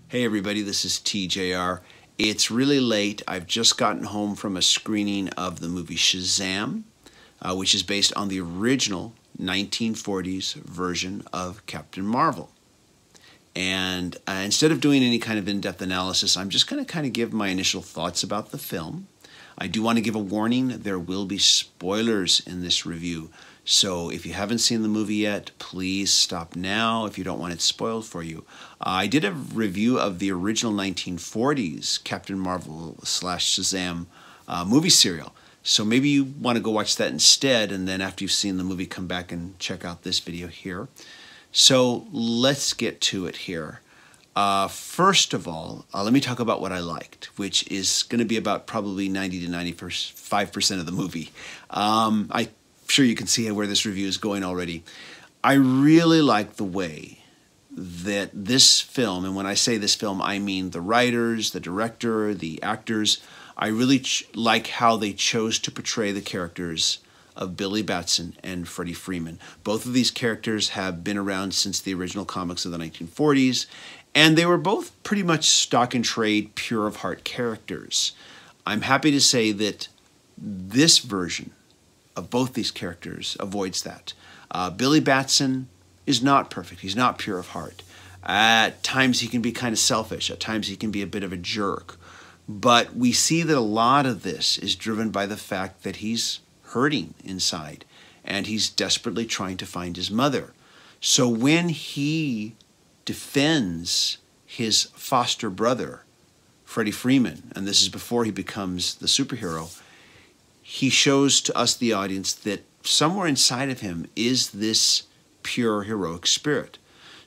Hey everybody, this is TJR. It's really late. I've just gotten home from a screening of the movie Shazam, which is based on the original 1940s version of Captain Marvel. And instead of doing any kind of in-depth analysis, I'm just going to kind of give my initial thoughts about the film. I do want to give a warning. There will be spoilers in this review. So if you haven't seen the movie yet, please stop now if you don't want it spoiled for you. I did a review of the original 1940s Captain Marvel / Shazam movie serial. So maybe you want to go watch that instead, and then after you've seen the movie, come back and check out this video here. So let's get to it here. First of all, let me talk about what I liked, which is going to be about probably 90 to 95% of the movie. I'm sure you can see where this review is going already. I really like the way that this film, and when I say this film, I mean the writers, the director, the actors. I really like how they chose to portray the characters of Billy Batson and Freddie Freeman. Both of these characters have been around since the original comics of the 1940s, and they were both pretty much stock and trade, pure of heart characters. I'm happy to say that this version of both these characters avoids that. Billy Batson is not perfect. He's not pure of heart. At times he can be kind of selfish. At times he can be a bit of a jerk. But we see that a lot of this is driven by the fact that he's hurting inside and he's desperately trying to find his mother. So when he defends his foster brother, Freddie Freeman, and this is before he becomes the superhero, he shows to us, the audience, that somewhere inside of him is this pure heroic spirit.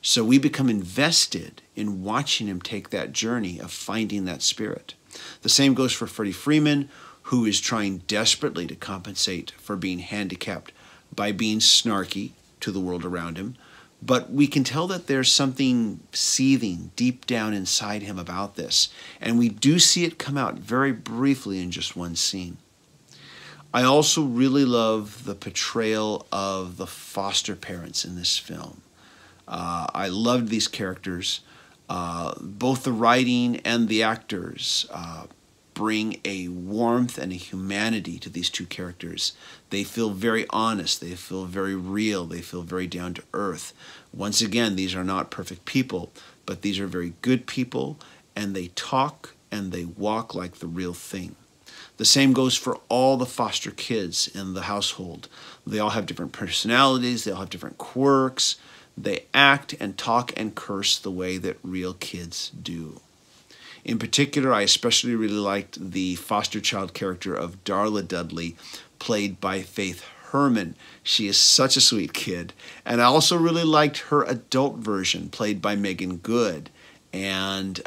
So we become invested in watching him take that journey of finding that spirit. The same goes for Freddie Freeman, who is trying desperately to compensate for being handicapped by being snarky to the world around him. But we can tell that there's something seething deep down inside him about this. And we do see it come out very briefly in just one scene. I also really love the portrayal of the foster parents in this film. I loved these characters. Both the writing and the actors bring a warmth and a humanity to these two characters. They feel very honest. They feel very real. They feel very down to earth. Once again, these are not perfect people, but these are very good people, and they talk and they walk like the real thing. The same goes for all the foster kids in the household. They all have different personalities. They all have different quirks. They act and talk and curse the way that real kids do. In particular, I especially really liked the foster child character of Darla Dudley, played by Faith Herman. She is such a sweet kid. And I also really liked her adult version, played by Megan Good. And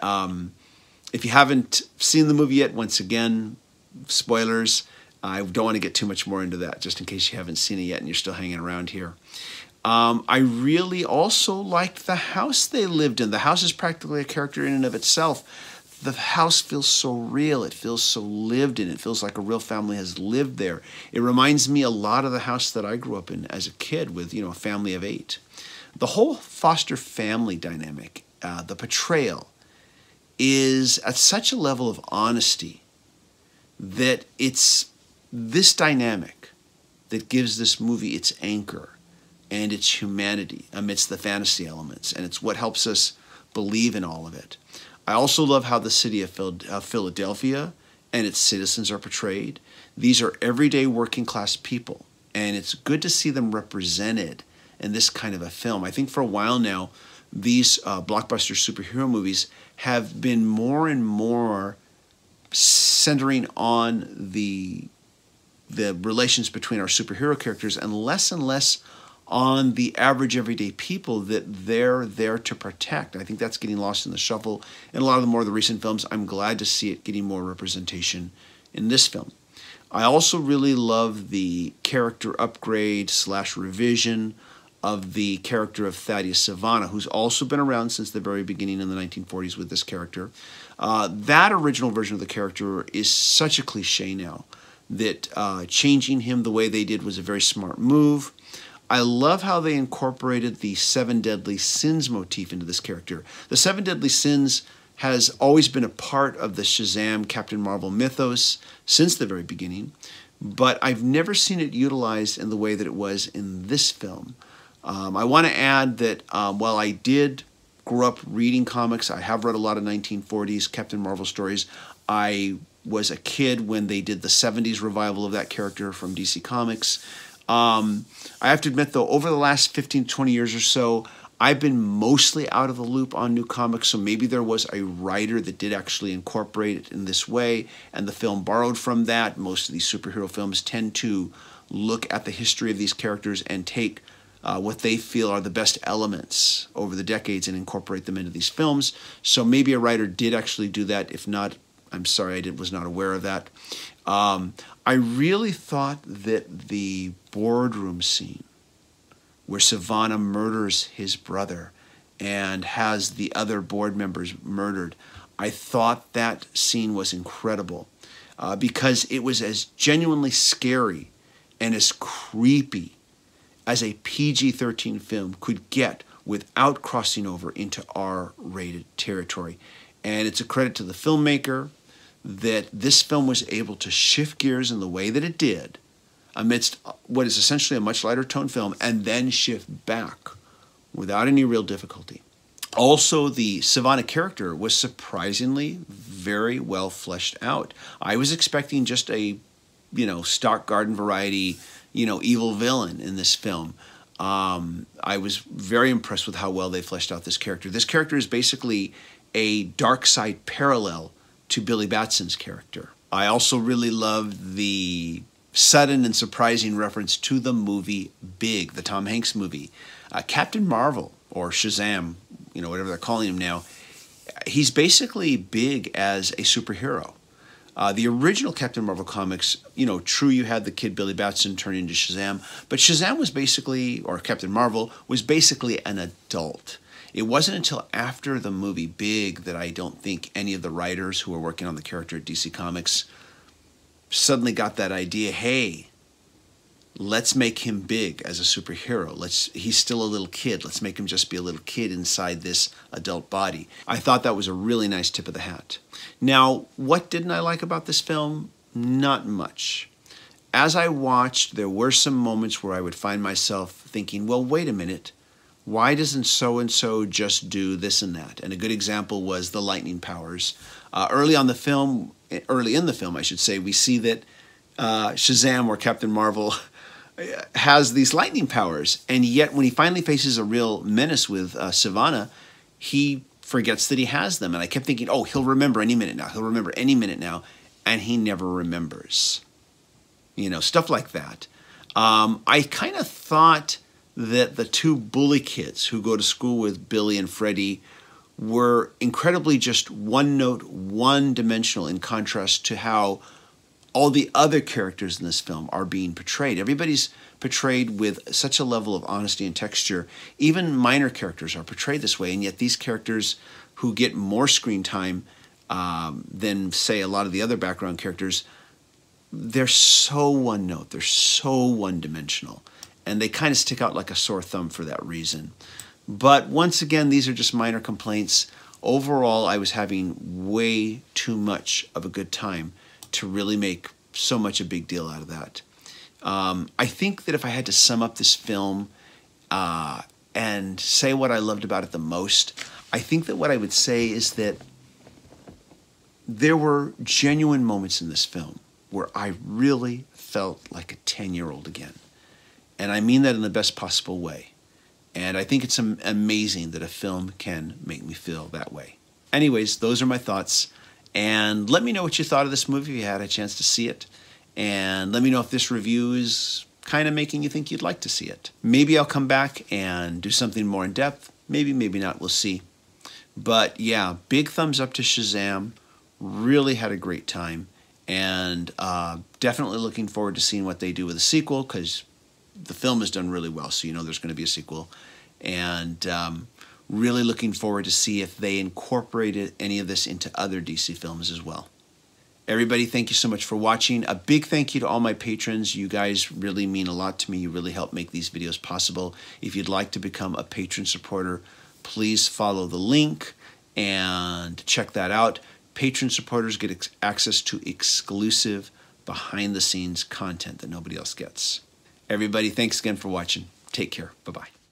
if you haven't seen the movie yet, once again, spoilers. I don't want to get too much more into that, just in case you haven't seen it yet and you're still hanging around here. I really also liked the house they lived in. The house is practically a character in and of itself. The house feels so real. It feels so lived in. It feels like a real family has lived there. It reminds me a lot of the house that I grew up in as a kid with, a family of 8. The whole foster family dynamic, the portrayal, is at such a level of honesty that it's this dynamic that gives this movie its anchor and its humanity amidst the fantasy elements, and it's what helps us believe in all of it. I also love how the city of Philadelphia and its citizens are portrayed. These are everyday working class people, and it's good to see them represented in this kind of a film. I think for a while now, these blockbuster superhero movies have been more and more centering on the relations between our superhero characters and less on the average everyday people that they're there to protect. I think that's getting lost in the shuffle in a lot of the more of the recent films. I'm glad to see it getting more representation in this film. I also really love the character upgrade / revision of the character of Thaddeus Savannah, who's also been around since the very beginning in the 1940s with this character. That original version of the character is such a cliche now that changing him the way they did was a very smart move. I love how they incorporated the 7 deadly sins motif into this character. The 7 deadly sins has always been a part of the Shazam Captain Marvel mythos since the very beginning, but I've never seen it utilized in the way that it was in this film. I want to add that while I did grow up reading comics, I have read a lot of 1940s Captain Marvel stories. I was a kid when they did the 70s revival of that character from DC Comics. I have to admit, though, over the last 15 to 20 years or so, I've been mostly out of the loop on new comics, so maybe there was a writer that did actually incorporate it in this way, and the film borrowed from that. Most of these superhero films tend to look at the history of these characters and take what they feel are the best elements over the decades and incorporate them into these films. So maybe a writer did actually do that. If not, I'm sorry, I was not aware of that. I really thought that the boardroom scene where Sivana murders his brother and has the other board members murdered, I thought that scene was incredible because it was as genuinely scary and as creepy as a PG-13 film could get without crossing over into R-rated territory. And it's a credit to the filmmaker that this film was able to shift gears in the way that it did amidst what is essentially a much lighter tone film and then shift back without any real difficulty. Also, the Sivana character was surprisingly very well fleshed out. I was expecting just a, stock garden variety, evil villain in this film. I was very impressed with how well they fleshed out this character. This character is basically a dark side parallel to Billy Batson's character. I also really loved the sudden and surprising reference to the movie Big, the Tom Hanks movie. Captain Marvel, or Shazam, whatever they're calling him now, he's basically big as a superhero. The original Captain Marvel comics, true, you had the kid Billy Batson turn into Shazam, but Shazam was basically, or Captain Marvel, was basically an adult. It wasn't until after the movie Big that I don't think any of the writers who were working on the character at DC Comics suddenly got that idea, hey, let's make him big as a superhero. He's still a little kid. Let's make him just be a little kid inside this adult body. I thought that was a really nice tip of the hat. Now, what didn't I like about this film? Not much. As I watched, there were some moments where I would find myself thinking, well, wait a minute. Why doesn't so-and-so just do this and that? And a good example was the lightning powers. Early in the film, I should say, we see that Shazam, or Captain Marvel, has these lightning powers. And yet when he finally faces a real menace with Sivana, he forgets that he has them. And I kept thinking, oh, he'll remember any minute now. He'll remember any minute now. And he never remembers. Stuff like that. I kind of thought that the two bully kids who go to school with Billy and Freddie were incredibly just one-note, one-dimensional in contrast to how all the other characters in this film are being portrayed. Everybody's portrayed with such a level of honesty and texture. Even minor characters are portrayed this way, and yet these characters who get more screen time than, say, a lot of the other background characters, they're so one-note, they're so one-dimensional. And they kind of stick out like a sore thumb for that reason. But once again, these are just minor complaints. Overall, I was having way too much of a good time to really make so much a big deal out of that. I think that if I had to sum up this film and say what I loved about it the most, I think that what I would say is that there were genuine moments in this film where I really felt like a 10-year-old again. And I mean that in the best possible way. And I think it's amazing that a film can make me feel that way. Anyways, those are my thoughts. And let me know what you thought of this movie if you had a chance to see it. And let me know if this review is kind of making you think you'd like to see it. Maybe I'll come back and do something more in depth. Maybe, maybe not. We'll see. But yeah, big thumbs up to Shazam. Really had a great time. And definitely looking forward to seeing what they do with the sequel, because the film has done really well, so there's going to be a sequel. And really looking forward to see if they incorporated any of this into other DC films as well. Everybody, thank you so much for watching. A big thank you to all my patrons. You guys really mean a lot to me. You really help make these videos possible. If you'd like to become a patron supporter, please follow the link and check that out. Patron supporters get access to exclusive behind-the-scenes content that nobody else gets. Everybody, thanks again for watching. Take care. Bye-bye.